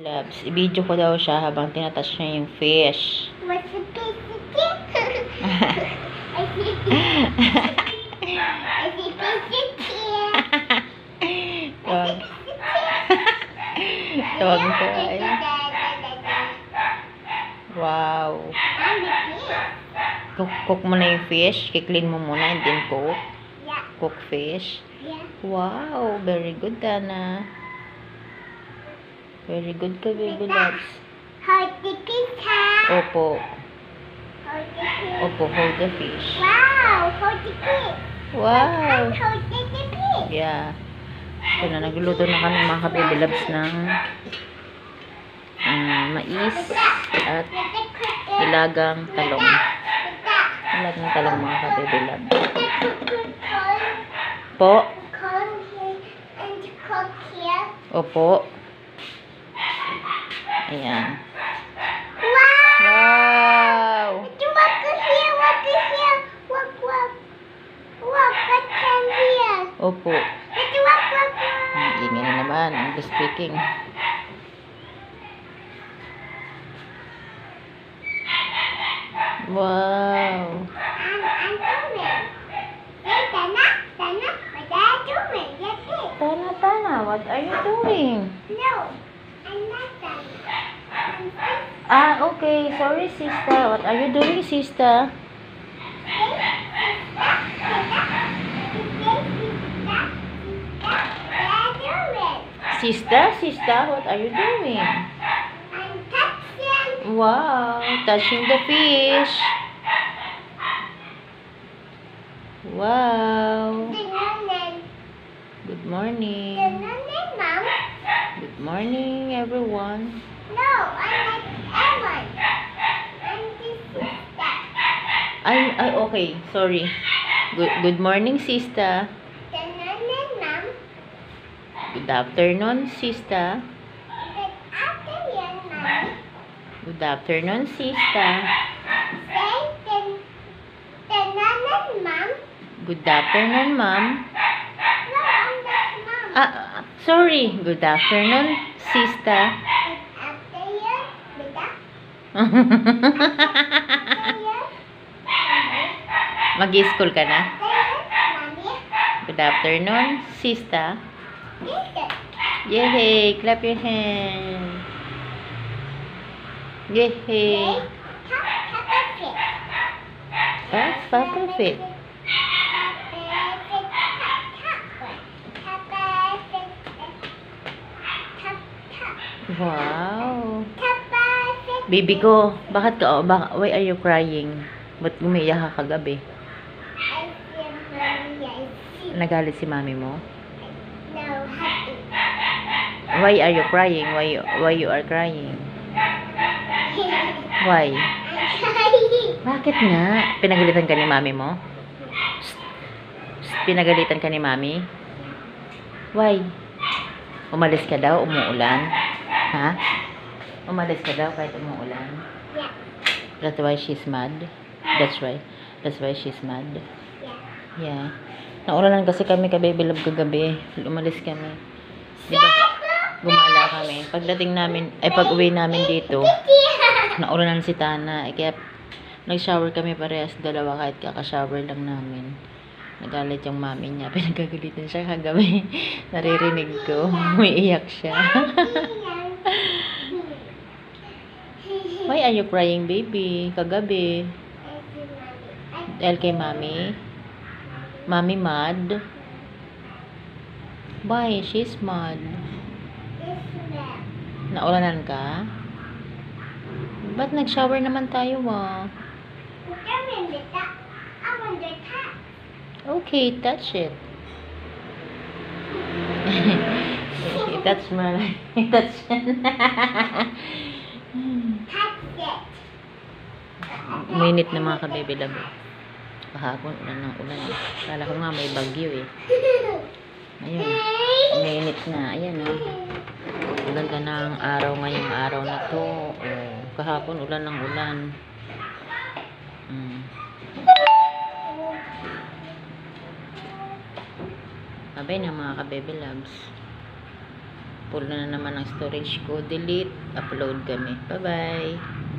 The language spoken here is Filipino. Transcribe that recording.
Loves, i-video ko daw siya habang tinatouch niya yung fish. What's the Tawag ko ay. Wow. Cook mo na yung fish. Kiklin mo muna and then cook. Yeah. Cook fish. Yeah. Wow. Very good, Dana. Very good ka, baby loves. Hold the pizza. Opo. Hold the fish. Opo, hold the fish. Wow. Hold the fish. Wow. Hold the fish. Yeah. Ito na, nagluluto na kami mga ka-baby loves ng mais at ilagang talong. Ilagang talong mga ka-baby loves. Po. Opo. Ayan. Wow! Opo. Ingay na naman. English speaking. Wow! Tana, what are you doing? No, I'm not done. Okay. Sorry, sister. What are you doing, sister? Sister, what are you doing? I'm touching. Wow, touching the fish. Wow. Good morning. Mom. Good morning, everyone. No, I'm not Ellen. I'm the sister. Ay, okay. Sorry. Good morning, sister. Mom. Good afternoon, sister. Good afternoon, Mom. Good afternoon, sister. Say Mom. Good afternoon, ma'am. No, I'm not Mom. Sorry. Good afternoon, sister. Good afternoon, Bida. Afternoon, Mag-school ka na? Mommy. Good afternoon, sister. Sister. Yay! Clap your hand. Yay! Papa Fit. Wow. Baby ko, bakit ka, why are you crying? Ba't umiiyak ka kagabi? Nagalit si mami mo? No, happy. Why are you crying? Why you are crying? Why? Bakit nga? Pinagalitan ka ni mami mo? Pinagalitan ka ni mami? Why? Umalis ka daw? Umuulan? Ha? Umalis ka daw kahit umuulan? Yeah. That's why she's mad? That's why she's mad? Yeah. Yeah. Naulanan kasi kami ka-baby love kagabi. Umalis kami. Diba? Gumala kami. Pagdating namin, pag-uwi namin dito, naulanan si Tana. Kaya nag-shower kami parehas dalawa kahit kaka-shower lang namin. Nagalit yung mami niya. Pinagagalitan siya kagabi. Naririnig ko. Umiiyak siya. Why are you crying, baby? Kagabi. Dahil kay mami? Mami mad? Why? She's mad. Naulanan ka? Ba't nag-shower naman tayo, Okay, touch it. Touch mo na. Touch it. Uminit na mga ka-baby love. Kahapon, ulan ng ulan. Kala ko nga may bagyo eh. Ayun. Uminit na. Ayan oh. Ang ganda ng araw ngayong araw na to. Oh, kahapon ulan ng ulan. Abay na mga ka-baby loves. Full na naman ang storage ko. Delete, upload kami. Bye-bye.